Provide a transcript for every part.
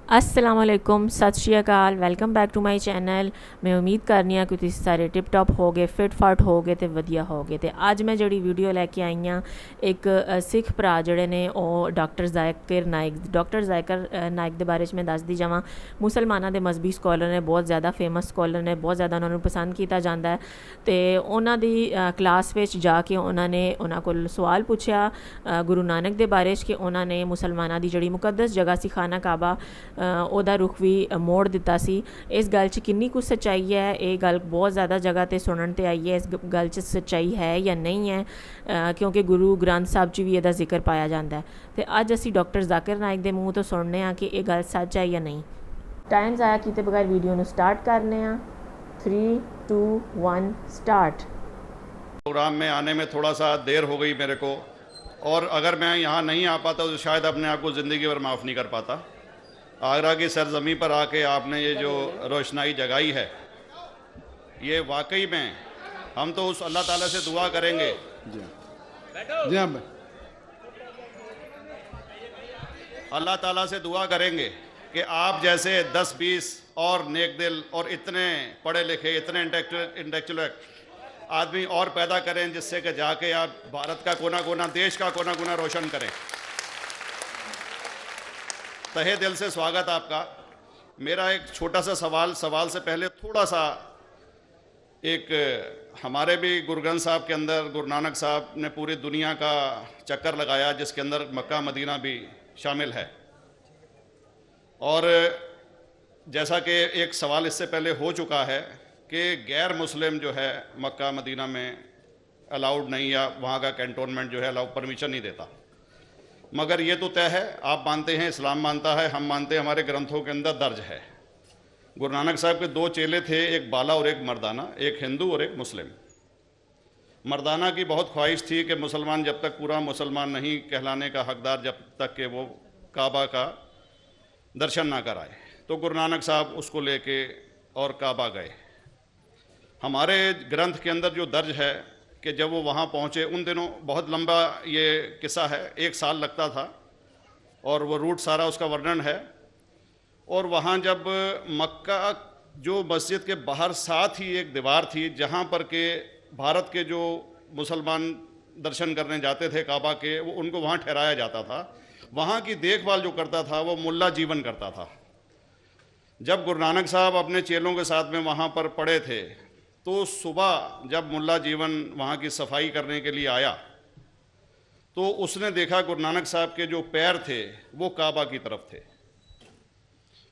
अस्सलाम वालेकुम, सत श्री अकाल। Welcome back to my channel. मैं उम्मीद करनी हाँ कि तुसीं सारे टिप टॉप हो गए, फिट फाट हो गए तो वधिया हो गए। तो अज मैं जी वीडियो लैके आई हाँ, एक सिख भरा जोड़े ने डॉक्टर जाकिर नाइक। डॉक्टर जाकिर नाइक के बारे में दसदी जावां। मुसलमानों के मजहबी स्कॉलर ने, बहुत ज़्यादा फेमस स्कॉलर ने, बहुत ज़्यादा उन्होंने पसंद किया जाता है। तो उन्होंने क्लास में जाके उन्होंने उन्होंने को सवाल पूछा गुरु नानक के बारे कि उन्होंने मुसलमानों की जी मुकदस जगह सी खाना काबा ਉਹਦਾ रुख भी मोड़ दिता सी। इस गल च किन्नी कुछ सच्चाई है, ये गल बहुत ज़्यादा जगह ते सुनन ते आई है। इस गल च सच्चाई है या नहीं है, क्योंकि गुरु ग्रंथ साहब च भी इसका जिक्र पाया जाता है। तो अज असी डॉक्टर जाकिर नाइक के मूँह तो सुनने कि यह गल सच है या नहीं। टाइम ज़ाया किए बगैर वीडियो को स्टार्ट करने। 3, 2, 1 स्टार्ट। प्रोग्राम में आने में थोड़ा सा देर हो गई मेरे को, और अगर मैं यहाँ नहीं आ पाता तो शायद अपने आप को ज़िंदगी भर माफ़ नहीं कर पाता। आगरा की सरजमी पर आके आपने ये जो रोशनाई जगाई है, ये वाकई में हम तो उस अल्लाह ताला से दुआ करेंगे। जी हाँ, अल्लाह ताला से दुआ करेंगे कि आप जैसे 10-20 और नेक दिल और इतने पढ़े लिखे, इतने इंटेलेक्चुअल आदमी और पैदा करें, जिससे कि जाके आप भारत का कोना कोना, देश का कोना कोना रोशन करें। तहे दिल से स्वागत आपका। मेरा एक छोटा सा सवाल से पहले थोड़ा सा, एक हमारे भी गुरु ग्रंथ साहब के अंदर गुरु नानक साहब ने पूरी दुनिया का चक्कर लगाया, जिसके अंदर मक्का मदीना भी शामिल है। और जैसा कि एक सवाल इससे पहले हो चुका है कि गैर मुस्लिम जो है मक्का मदीना में अलाउड नहीं, या वहाँ का कैंटोनमेंट जो है अलाउ परमिशन नहीं देता। मगर ये तो तय है, आप मानते हैं, इस्लाम मानता है, हम मानते हैं, हमारे ग्रंथों के अंदर दर्ज है। गुरु नानक साहब के 2 चेले थे, एक बाला और एक मर्दाना, एक हिंदू और एक मुस्लिम। मर्दाना की बहुत ख्वाहिश थी कि मुसलमान जब तक पूरा मुसलमान नहीं कहलाने का हकदार, जब तक कि वो काबा का दर्शन ना कराए, तो गुरु नानक साहब उसको लेके और काबा गए। हमारे ग्रंथ के अंदर जो दर्ज है कि जब वो वहाँ पहुँचे, उन दिनों बहुत लंबा ये किस्सा है, 1 साल लगता था, और वो रूट सारा उसका वर्णन है। और वहाँ जब मक्का, जो मस्जिद के बाहर साथ ही एक दीवार थी जहाँ पर के भारत के जो मुसलमान दर्शन करने जाते थे काबा के, वो उनको वहाँ ठहराया जाता था। वहाँ की देखभाल जो करता था वो मुल्ला जीवन करता था। जब गुरु नानक साहब अपने चेलों के साथ में वहाँ पर पड़े थे, तो सुबह जब मुल्ला जीवन वहाँ की सफाई करने के लिए आया, तो उसने देखा गुरु नानक साहब के जो पैर थे वो काबा की तरफ थे।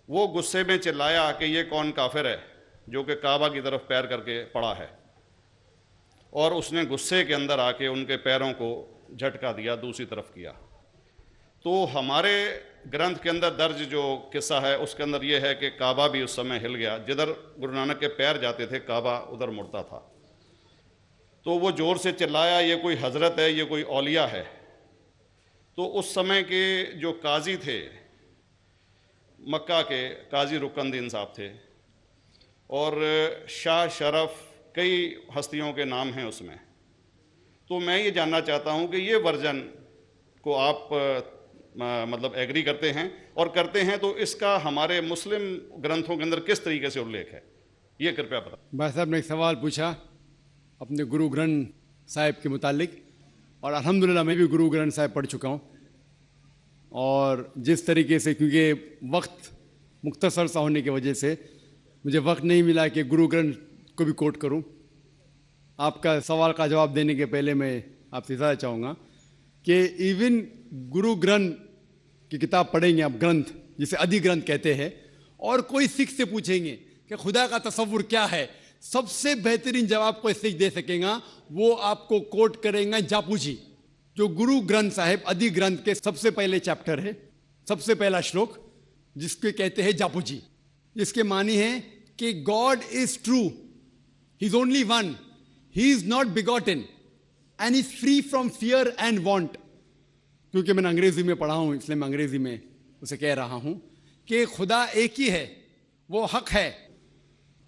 वो गुस्से में चिल्लाया कि ये कौन काफिर है जो कि काबा की तरफ पैर करके पड़ा है, और उसने गुस्से के अंदर आके उनके पैरों को झटका दिया, दूसरी तरफ किया। तो हमारे ग्रंथ के अंदर दर्ज जो किस्सा है उसके अंदर ये है कि काबा भी उस समय हिल गया, जिधर गुरु नानक के पैर जाते थे काबा उधर मुड़ता था। तो वो ज़ोर से चिल्लाया, ये कोई हजरत है, ये कोई औलिया है। तो उस समय के जो काजी थे मक्का के, काजी रुकनदीन साहब थे, और शाह शरफ, कई हस्तियों के नाम हैं उसमें। तो मैं ये जानना चाहता हूँ कि ये वर्जन को आप मतलब एग्री करते हैं, और करते हैं तो इसका हमारे मुस्लिम ग्रंथों के अंदर किस तरीके से उल्लेख है, ये कृपया बताएं। भाई साहब ने एक सवाल पूछा अपने गुरु ग्रंथ साहिब के मुतालिक, और अल्हम्दुलिल्लाह मैं भी गुरु ग्रंथ साहिब पढ़ चुका हूँ। और जिस तरीके से, क्योंकि वक्त मुख्तसर सा होने की वजह से मुझे वक्त नहीं मिला कि गुरु ग्रंथ को भी कोट करूँ। आपका सवाल का जवाब देने के पहले मैं आपसे ज़्यादा चाहूँगा कि इवन गुरु ग्रंथ की किताब पढ़ेंगे आप, ग्रंथ जिसे आदि ग्रंथ कहते हैं, और कोई सिख से पूछेंगे कि खुदा का तसव्वुर क्या है, सबसे बेहतरीन जवाब कोई सिख दे सकेगा, वो आपको कोट करेंगे जापू जी, जो गुरु ग्रंथ साहिब आदि ग्रंथ के सबसे पहले चैप्टर है, सबसे पहला श्लोक, जिसके कहते हैं जापू जी। इसके मानी है कि God is true, he is only one, he is not begotten and is free from fear and want. क्योंकि मैंने अंग्रेजी में पढ़ा हूं, इसलिए मैं अंग्रेजी में उसे कह रहा हूं कि खुदा एक ही है, वो हक है,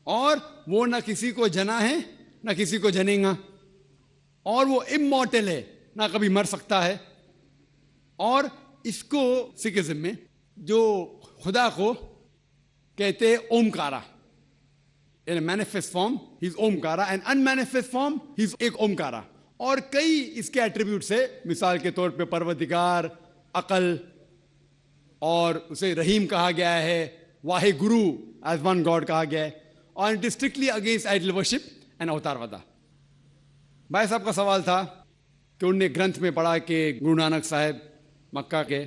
और वो ना किसी को जना है ना किसी को जनेगा, और वो इमॉर्टल है, ना कभी मर सकता है। और इसको सिखिज्म में जो खुदा को कहते हैं Omkara, in manifest form he is Omkara and unmanifest form he is एक ओमकारा। और कई इसके एट्रीब्यूट्स है, मिसाल के तौर पे परवरदिगार, अकल, और उसे रहीम कहा गया है, Wahe Guru as one God कहा गया है, और it is strictly against idol worship and अवतारवादा। भाई साहब का सवाल था कि उनने ग्रंथ में पढ़ा कि गुरु नानक साहब मक्का के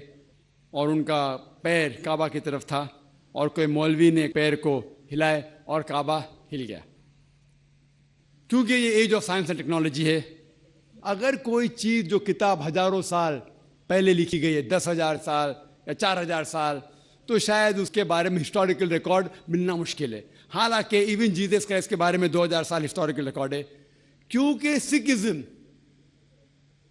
और उनका पैर काबा की तरफ था और कोई मौलवी ने पैर को हिलाए और काबा हिल गया। क्योंकि ये age of science and technology है, अगर कोई चीज़ जो किताब हजारों साल पहले लिखी गई है, 10,000 साल या 4,000 साल, तो शायद उसके बारे में हिस्टोरिकल रिकॉर्ड मिलना मुश्किल है। हालांकि इवन जीसस क्राइस्ट के बारे में 2000 साल हिस्टोरिकल रिकॉर्ड है, क्योंकि सिखिज्म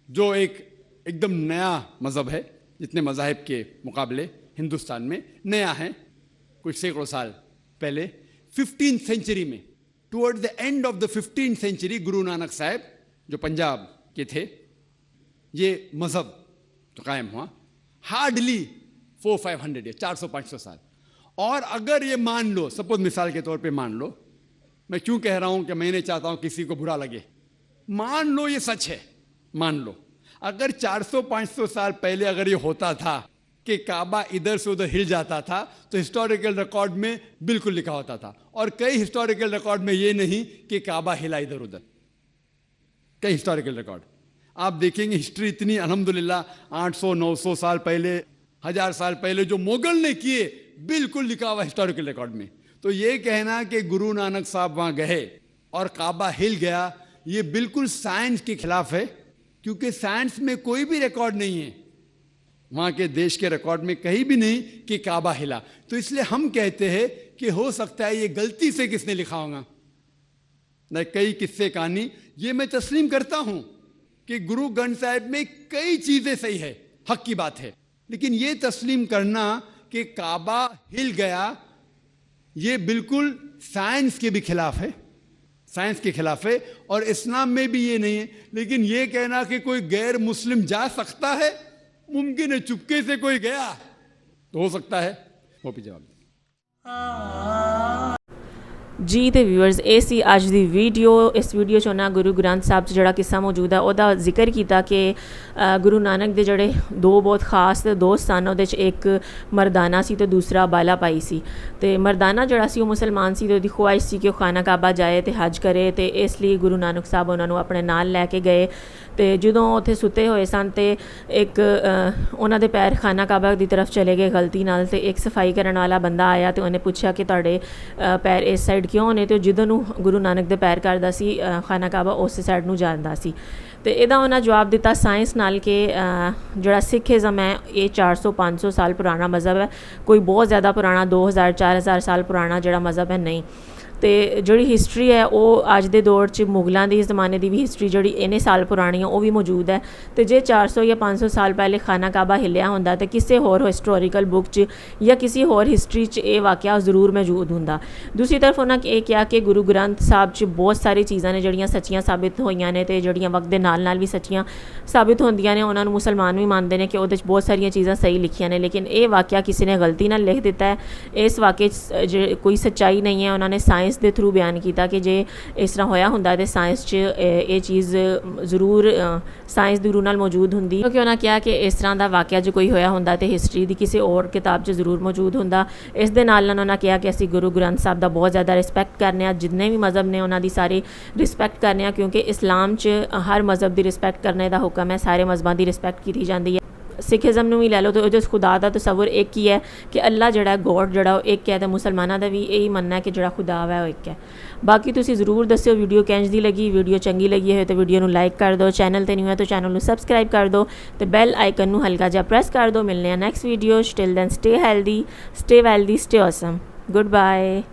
जो एकदम नया मज़हब है, जितने मज़ाहिब के मुकाबले हिंदुस्तान में नया है, कुछ सैकड़ों साल पहले 15th सेंचुरी में, toward the end of the 15th century, Guru Nanak साहब जो पंजाब के थे, ये मज़हब तो कायम हुआ हार्डली 400-500 या 400-500 साल। और अगर ये मान लो, सपोज मिसाल के तौर पे मान लो, मैं क्यों कह रहा हूं कि मैं नहीं चाहता हूं किसी को बुरा लगे, मान लो ये सच है, मान लो अगर 400-500 साल पहले अगर ये होता था कि काबा इधर से उधर हिल जाता था, तो हिस्टोरिकल रिकॉर्ड में बिल्कुल लिखा होता था। और कई हिस्टोरिकल रिकॉर्ड में ये नहीं कि काबा हिला इधर उधर, कई हिस्टोरिकल रिकॉर्ड आप देखेंगे। हिस्ट्री इतनी अल्हम्दुलिल्लाह 800-900 साल पहले, 1000 साल पहले जो मुगल ने किए, बिल्कुल लिखा हुआ हिस्टोरिकल रिकॉर्ड में। तो ये कहना कि गुरु नानक साहब वहां गए और काबा हिल गया, ये बिल्कुल साइंस के खिलाफ है, क्योंकि साइंस में कोई भी रिकॉर्ड नहीं है, वहां के देश के रिकॉर्ड में कहीं भी नहीं कि काबा हिला। तो इसलिए हम कहते हैं कि हो सकता है ये गलती से किसने लिखा होगा। न कई किस्से कहानी ये मैं तस्लीम करता हूं कि गुरु ग्रंथ साहिब में कई चीजें सही है, हक की बात है, लेकिन ये तस्लीम करना कि काबा हिल गया, ये बिल्कुल साइंस के भी खिलाफ है, साइंस के खिलाफ है। और इस्लाम में भी ये नहीं है। लेकिन ये कहना कि कोई गैर मुस्लिम जा सकता है, मुमकिन है, चुपके से कोई गया तो हो सकता है। वो भी जवाब जी तो व्यूअर्स ये सी अज दी वीडियो। इस वीडियो चो ना गुरु ग्रंथ साहब च जिहड़ा किस्सा मौजूद है उहदा जिक्र किया कि गुरु नानक दे जिहड़े दो बहुत खास दोस्त सन, उहदे च एक मरदाना सी तो दूसरा बाला पाई सी। ते मरदाना जिहड़ा सी ओह मुसलमान सी, ते उहदी ख्वाहिश सी कि वह खाना काबा जाए तो हज करे, तो इसलिए गुरु नानक साहब उन्होंने अपने नाल लैके गए। तो जदों उत्थे सुते हुए सन तो एक उन्होंने पैर खाना काबा की तरफ चले गए गलती नाल, ते एक सफाई करने वाला बंदा आया तो उन्हें पूछा कि तुहाडे पैर इस साइड क्यों ने, तो जिधर गुरु नानक दे पैर करदा सी खाना काबा उस साइड नूं जांदा सी। तो इहदा उन्हें जवाब दिता साइंस नाल कि जिहड़ा सिखिज़म है ये 400-500 साल पुराना मज़हब है, कोई बहुत ज़्यादा पुराना 2000-4000 साल पुराना जिहड़ा मज़हब है नहीं। तो जिहड़ी हिस्टरी है वो अज दे दौर च मुगलों के ज़माने की भी हिस्टरी जिहड़ी इन्ने साल पुरानी है वो भी मौजूद है। तो जे 400 या 500 साल पहले खाना काबा हिलिया होंदा तो किसी होर हिस्टोरिकल बुक च या किसी होर हिस्टरी च ये वाक़या ज़रूर मौजूद होंदा। दूसरी तरफ उन्हें ये कहा कि गुरु ग्रंथ साहब च बहुत सारी चीज़ां ने जिहड़ियां सच्चियां साबित होईयां ने, ते जिहड़ियां वक्त दे नाल नाल भी सच्चियां साबित होंदियां ने। उन्होंने मुसलमान भी मानते हैं कि उहदे च बहुत सारियां चीज़ां सही लिखियां ने, लेकिन ये वाक़या किसी ने गलती नाल लिख दिता है। इस वाक़े च कोई सच्चाई नहीं है। उन्होंने साइंस के थ्रू बयान किया कि जे इस तरह होया हुंदा ते साइंस च ये चीज़ जरूर साइंस दी रूह नाल मौजूद हुंदी, क्योंकि उन्होंने कहा कि इस तरह का वाक़या जो कोई होया हुंदा ते हिस्टरी की किसी और किताब च जरूर मौजूद हुंदा। इस दे नाल उन्होंने कहा कि असीं गुरु ग्रंथ साहब का बहुत ज़्यादा रिस्पैक्ट करने, जितने भी मज़हब ने उन्होंने सारी रिस्पैक्ट करने, क्योंकि इस्लाम च हर मज़हब की रिस्पैक्ट करने का हुक्म है, सारे मज़हबां की रिस्पैक्ट की जाती है। सिखिज़म भी लै लो तो उस खुदा का तस्वुर एक ही है कि अल्लाह जड़ा गॉड जड़ा एक है, तो मुसलमानों का भी यही मनना है कि जड़ा खुदा है वो एक है। बाकी तुसी ज़रूर दस्यो वीडियो किंज दी लगी, वीडियो चंगी लगी है तो वीडियो नूं लाइक कर दो, चैनल ते नहीं है तो चैनल नूं सबसक्राइब कर दो, तो बैल आइकन नूं हल्का जा प्रेस कर दो। मिलने next video. Till then stay healthy, stay wealthy, stay awesome. Good bye.